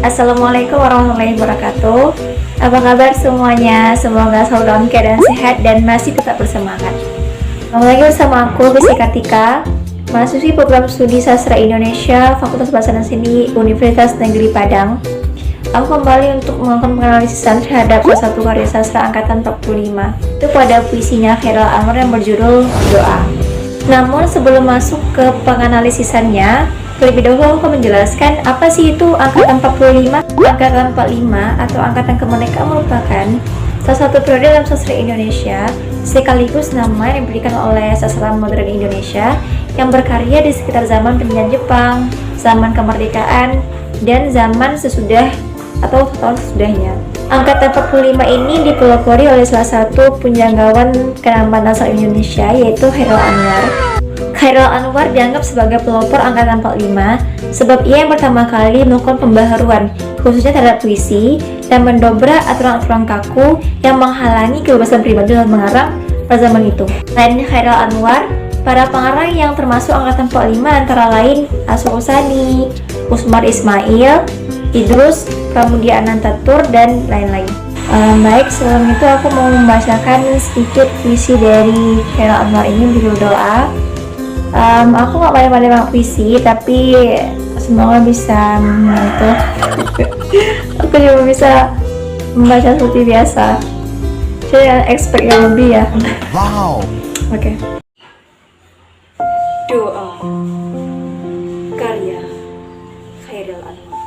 Assalamualaikum warahmatullahi wabarakatuh. Apa kabar semuanya? Semoga selalu dalam keadaan sehat dan masih tetap bersemangat. Kembali lagi bersama aku, Besi Kartika, mahasiswi program studi Sastra Indonesia, Fakultas Bahasa dan Seni, Universitas Negeri Padang. Aku kembali untuk melakukan penganalisan terhadap salah satu karya sastra angkatan 45. Itu pada puisinya Chairil Anwar yang berjudul Doa. Namun sebelum masuk ke penganalisisannya, terlebih dahulu aku menjelaskan apa sih itu angkatan 45. Angkatan 45 atau angkatan kemerdekaan merupakan salah satu periode dalam sastra Indonesia, sekaligus nama yang diberikan oleh sastra modern Indonesia yang berkarya di sekitar zaman penjajahan Jepang, zaman kemerdekaan, dan zaman sesudah atau tahun sesudahnya. Angkatan 45 ini dipelopori oleh salah satu penjangkauan kenamaan asal Indonesia, yaitu Chairil Anwar. Chairil Anwar dianggap sebagai pelopor angkatan 45 sebab ia yang pertama kali melakukan pembaharuan khususnya terhadap puisi dan mendobrak aturan-aturan kaku yang menghalangi kebebasan pribadi dalam mengarang pada zaman itu. Selain Chairil Anwar, para pengarang yang termasuk angkatan 45 antara lain Asyok Usani, Usmar Ismail, Idrus, Pramudia Anantatur, dan lain-lain. Baik, sebelum itu aku mau membacakan sedikit puisi dari Chairil Anwar ini berjudul Doa. Aku nggak pandai-pandai banget puisi, tapi semoga bisa itu. Aku juga bisa membaca seperti biasa. Saya expect yang lebih ya. Wow. Oke. Doa karya Chairil Anwar.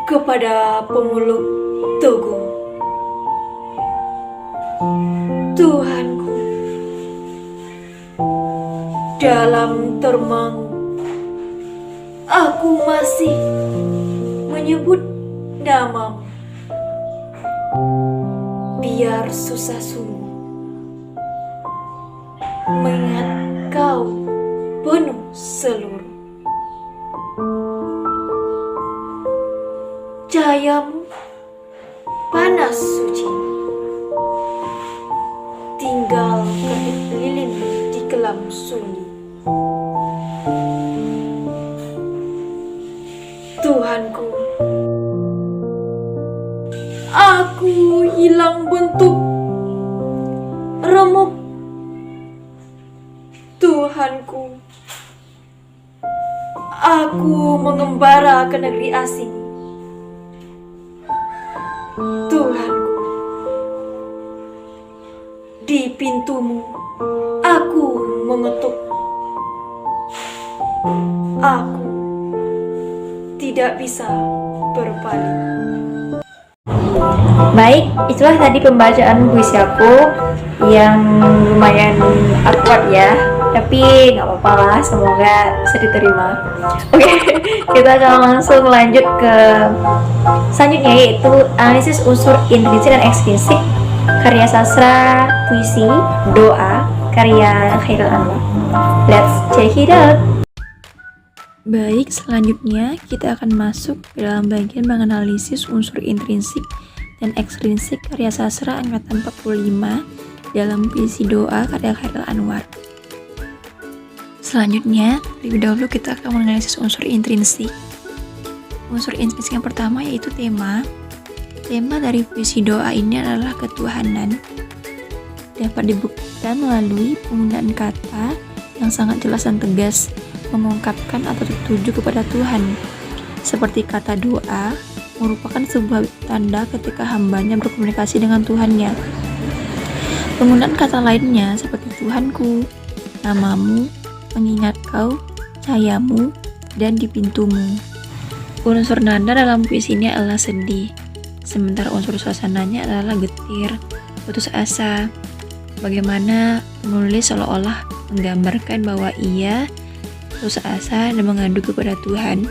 Kepada pemulung Togo, Tuhanku, dalam termangu aku masih menyebut namamu. Biar susah sungguh mengingat kau penuh seluruh. Cahayamu panas suci, tinggal kedip lilin di kelam sunyi. Tuhanku, aku hilang bentuk, remuk. Tuhanku, aku mengembara ke negeri asing. Tuhanku, di pintumu aku mengetuk. Aku tidak bisa berpaling. Baik, itulah tadi pembacaan puisi aku yang lumayan awkward ya, tapi nggak apa-apa lah, semoga bisa diterima. Oke, kita akan langsung lanjut ke selanjutnya, yaitu analisis unsur intrinsik dan ekstrinsik karya sastra puisi Doa karya Chairil Anwar. Let's check it out. Baik, selanjutnya kita akan masuk ke dalam bagian menganalisis unsur intrinsik dan ekstrinsik karya sastra angkatan 45 dalam puisi Doa karya Chairil Anwar. Selanjutnya, lebih dahulu kita akan menganalisis unsur intrinsik. Unsur intrinsik yang pertama yaitu tema. Tema dari puisi Doa ini adalah ketuhanan. Dapat dibuktikan melalui penggunaan kata yang sangat jelas dan tegas mengungkapkan atau tertuju kepada Tuhan. Seperti kata doa merupakan sebuah tanda ketika hambanya berkomunikasi dengan Tuhannya. Penggunaan kata lainnya seperti Tuhanku, namamu, mengingat kau, cahayamu, dan di pintumu. Unsur nada dalam puisi ini adalah sedih, sementara unsur suasananya adalah getir, putus asa. Bagaimana penulis seolah-olah menggambarkan bahwa ia putus asa dan mengadu kepada Tuhan.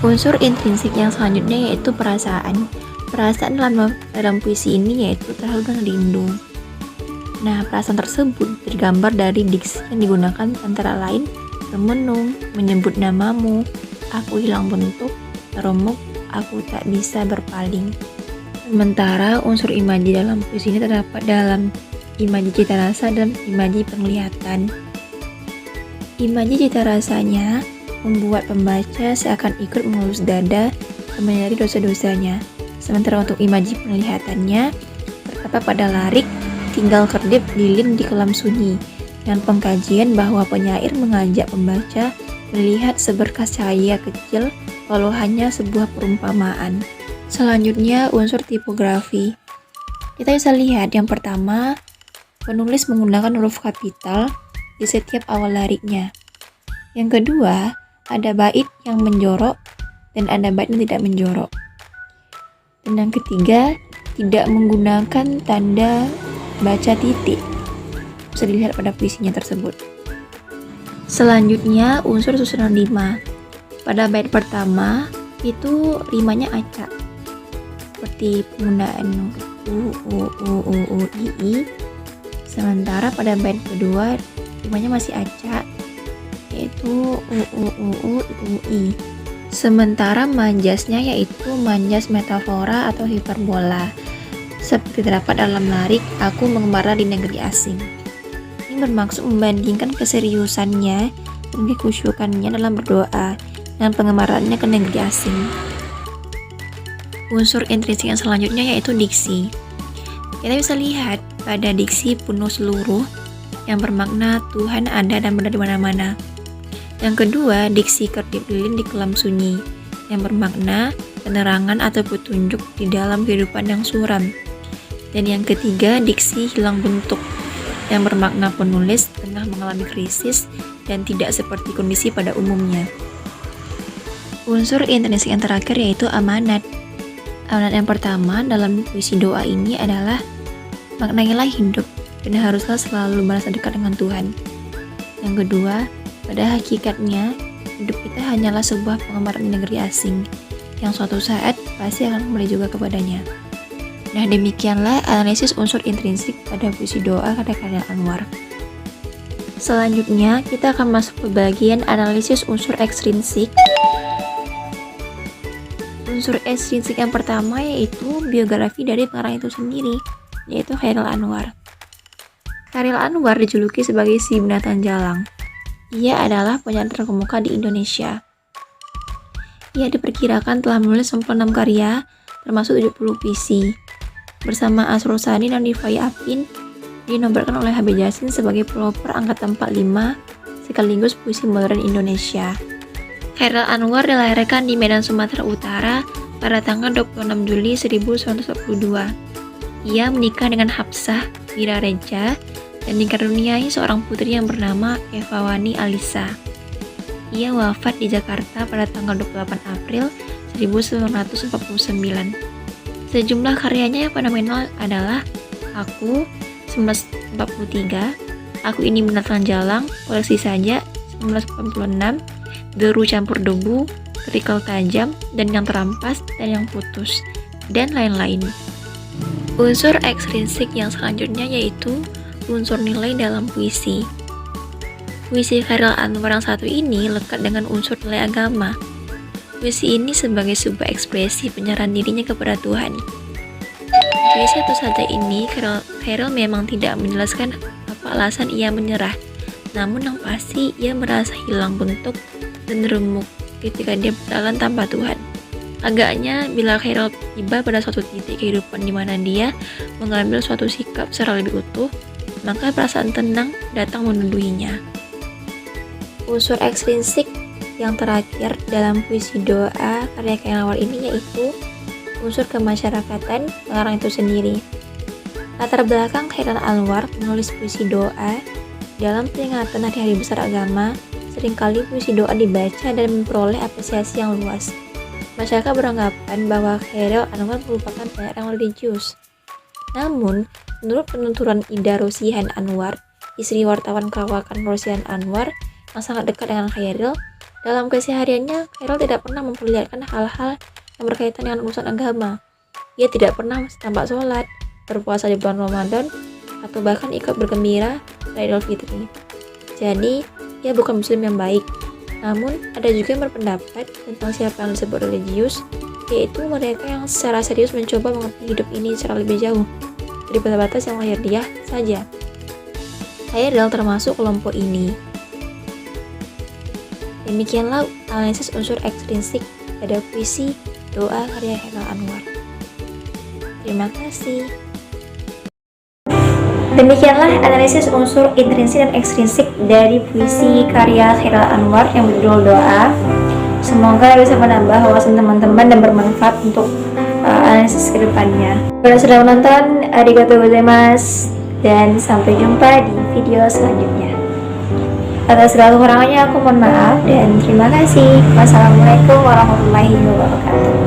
Unsur intrinsik yang selanjutnya yaitu perasaan. Perasaan dalam puisi ini yaitu terharu dan rindu. Nah, perasaan tersebut tergambar dari diksi yang digunakan antara lain termenung, menyebut namamu, aku hilang bentuk, remuk, aku tak bisa berpaling. Sementara unsur imaji dalam puisi ini terdapat dalam imaji cita rasa dan imaji penglihatan. Imaji cita rasanya membuat pembaca seakan ikut mengelus dada dan menyadari dosa-dosanya. Sementara untuk imaji penglihatannya terdapat pada larik tinggal kedip lilin di kelam sunyi, dengan pengkajian bahwa penyair mengajak pembaca melihat seberkas cahaya kecil walau hanya sebuah perumpamaan. Selanjutnya unsur tipografi. Kita bisa lihat yang pertama, penulis menggunakan huruf kapital di setiap awal lariknya. Yang kedua, ada bait yang menjorok dan ada bait yang tidak menjorok. Dan yang ketiga, tidak menggunakan tanda baca titik. Bisa dilihat pada puisinya tersebut. Selanjutnya, unsur susunan rima. Pada bait pertama, itu rimanya acak. Seperti penggunaan i. Sementara pada bait kedua, rimanya masih acak, yaitu i. Sementara manjasnya yaitu manjas metafora atau hiperbola, seperti terdapat dalam larik Aku Mengembara di Negeri Asing. Ini bermaksud membandingkan keseriusannya dan kekhusyukannya dalam berdoa dan pengembaraannya ke negeri asing. Unsur intrinsik yang selanjutnya yaitu diksi. Kita bisa lihat pada diksi penuh seluruh yang bermakna Tuhan ada dan berada di mana-mana. Yang kedua, diksi kedip lilin di kelam sunyi yang bermakna penerangan atau petunjuk di dalam kehidupan yang suram. Dan yang ketiga, diksi hilang bentuk yang bermakna penulis tengah mengalami krisis dan tidak seperti kondisi pada umumnya. Unsur intrinsik yang terakhir yaitu amanat. Amanat yang pertama dalam puisi doa ini adalah maknailah hidup dan haruslah selalu merasa dekat dengan Tuhan. Yang kedua, pada hakikatnya hidup kita hanyalah sebuah pengembaraan di negeri asing yang suatu saat pasti akan kembali juga kepadanya. Nah, demikianlah analisis unsur intrinsik pada puisi doa karya Anwar. Selanjutnya, kita akan masuk ke bagian analisis unsur ekstrinsik. Unsur ekstrinsik yang pertama yaitu biografi dari pengarang itu sendiri, yaitu Chairil Anwar. Chairil Anwar dijuluki sebagai si binatang jalang. Ia adalah penyair terkemuka di Indonesia. Ia diperkirakan telah menulis 96 karya, termasuk 70 puisi. Bersama Asrul Sani dan Rifai Apin, dinobatkan oleh HB Jasin sebagai pelopor angkatan 45 sekaligus puisi modern Indonesia. Chairil Anwar dilahirkan di Medan, Sumatera Utara pada tanggal 26 Juli 1942. Ia menikah dengan Hapsah Wirareja dan dikaruniai seorang putri yang bernama Eva Wani Alisa. Ia wafat di Jakarta pada tanggal 28 April 1949. Sejumlah karyanya yang fenomenal adalah Aku 1943, Aku Ini Binatang Jalang, Koleksi Saja 1986, Deru Campur Debu, Kerikil Tajam, dan Yang Terampas dan Yang Putus, dan lain-lain. Unsur ekstrinsik yang selanjutnya yaitu unsur nilai dalam puisi. Puisi Chairil Anwar yang satu ini lekat dengan unsur nilai agama. Puisi ini sebagai sebuah ekspresi penyerahan dirinya kepada Tuhan. Puisi satu saja ini, Chairil memang tidak menjelaskan apa alasan ia menyerah, namun yang pasti ia merasa hilang bentuk dan remuk ketika dia berjalan tanpa Tuhan. Agaknya bila Chairil tiba pada suatu titik kehidupan di mana dia mengambil suatu sikap secara lebih utuh, maka perasaan tenang datang meneduhinya. Unsur ekstrinsik yang terakhir dalam puisi doa karya Chairil Anwar ini yaitu unsur kemasyarakatan pengarang itu sendiri. Latar belakang Chairil Anwar menulis puisi doa dalam peringatan hari-hari besar agama. Seringkali puisi doa dibaca dan memperoleh apresiasi yang luas. Masyarakat beranggapan bahwa Chairil Anwar merupakan penyair yang religius. Namun, menurut penuturan Ida Rosihan Anwar, istri wartawan kawakan Rosihan Anwar yang sangat dekat dengan Chairil, dalam kesehariannya Chairil tidak pernah memperlihatkan hal-hal yang berkaitan dengan urusan agama. Ia tidak pernah tampak sholat, berpuasa di bulan Ramadan, atau bahkan ikut bergembira pada Idul Fitri. Jadi, ia bukan muslim yang baik. Namun, ada juga yang berpendapat tentang siapa yang disebut religius, yaitu mereka yang secara serius mencoba mengerti hidup ini secara lebih jauh dari batas-batas yang lahiriah saja. Chairil termasuk kelompok ini. Demikianlah analisis unsur ekstrinsik pada puisi Doa karya Chairil Anwar. Terima kasih. Demikianlah analisis unsur intrinsik dan ekstrinsik dari puisi karya Chairil Anwar yang berjudul Doa. Semoga bisa menambah wawasan teman-teman dan bermanfaat untuk analisis kedepannya. Kalau sudah menonton, arigatou gozaimasu, dan sampai jumpa di video selanjutnya. Atas segala kekurangannya aku mohon maaf dan terima kasih. Wassalamualaikum warahmatullahi wabarakatuh.